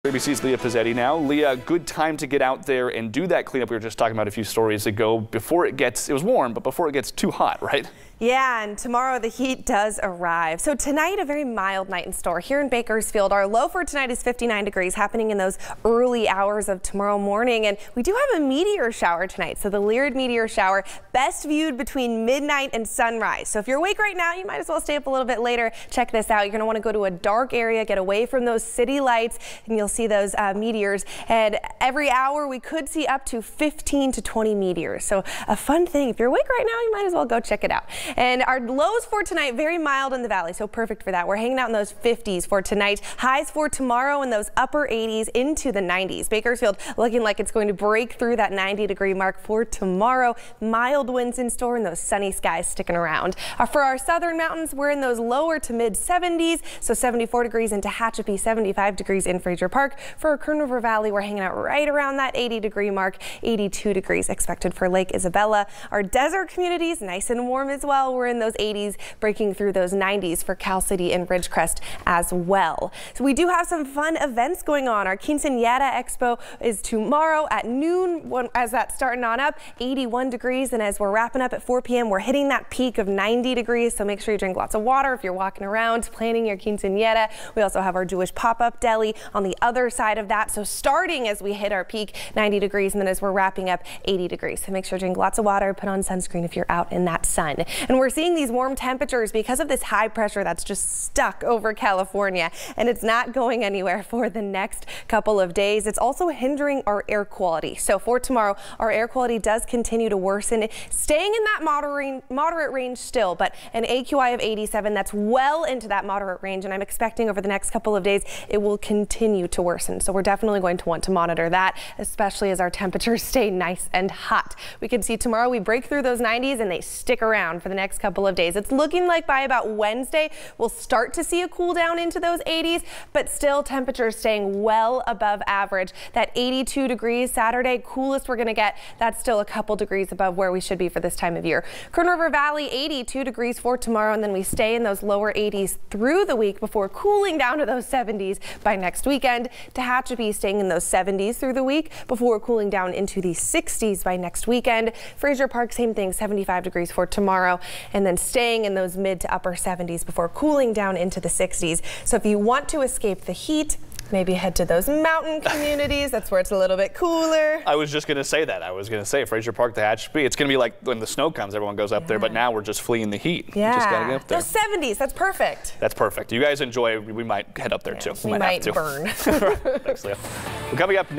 ABC's Leah Pizzetti now. Leah, good time to get out there and do that cleanup we were just talking about a few stories ago before it was warm, but before it gets too hot, right? Yeah, and tomorrow the heat does arrive. So tonight, a very mild night in store here in Bakersfield. Our low for tonight is 59 degrees, happening in those early hours of tomorrow morning. And we do have a meteor shower tonight. So the Lyrid meteor shower, best viewed between midnight and sunrise. So if you're awake right now, you might as well stay up a little bit later. Check this out. You're going to want to go to a dark area, get away from those city lights, and you'll see those meteors. And every hour we could see up to 15 to 20 meteors. So a fun thing. If you're awake right now, you might as well go check it out. And our lows for tonight, very mild in the valley, so perfect for that. We're hanging out in those 50s for tonight. Highs for tomorrow in those upper 80s into the 90s. Bakersfield looking like it's going to break through that 90-degree mark for tomorrow. Mild winds in store and those sunny skies sticking around. For our southern mountains, we're in those lower to mid 70s, so 74 degrees into Tehachapi, 75 degrees in Fraser Park. For our Kern River Valley, we're hanging out right around that 80-degree mark. 82 degrees expected for Lake Isabella. Our desert communities, nice and warm as well. We're in those 80s, breaking through those 90s for Cal City and Ridgecrest as well. So we do have some fun events going on. Our Quinceañera Expo is tomorrow at noon as that's starting on up, 81 degrees. And as we're wrapping up at 4 p.m., we're hitting that peak of 90 degrees. So make sure you drink lots of water if you're walking around planning your quinceañera. We also have our Jewish pop-up deli on the other side of that. So starting as we hit our peak, 90 degrees, and then as we're wrapping up, 80 degrees. So make sure to drink lots of water, put on sunscreen if you're out in that sun. And we're seeing these warm temperatures because of this high pressure that's just stuck over California, and it's not going anywhere for the next couple of days. It's also hindering our air quality. So for tomorrow, our air quality does continue to worsen, staying in that moderate range still, but an AQI of 87, that's well into that moderate range, and I'm expecting over the next couple of days it will continue to worsen. So we're definitely going to want to monitor that, especially as our temperatures stay nice and hot. We can see tomorrow we break through those 90s and they stick around for the next couple of days. It's looking like by about Wednesday we'll start to see a cool down into those 80s, but still temperatures staying well above average. That 82 degrees Saturday, coolest we're going to get, that's still a couple degrees above where we should be for this time of year. Kern River Valley, 82 degrees for tomorrow, and then we stay in those lower 80s through the week before cooling down to those 70s by next weekend. Tehachapi staying in those 70s through the week before cooling down into the 60s by next weekend. Fraser Park, same thing, 75 degrees for tomorrow, and then staying in those mid to upper 70s before cooling down into the 60s. So if you want to escape the heat, maybe head to those mountain communities. That's where it's a little bit cooler. I was just going to say that. I was going to say Fraser Park, Tehachapi. It's going to be like when the snow comes, everyone goes up there, but now we're just fleeing the heat. Yeah. Just got to get up there. Those 70s, that's perfect. That's perfect. You guys enjoy. We might head up there too. We might burn. Thanks, Leah. Well, coming up next.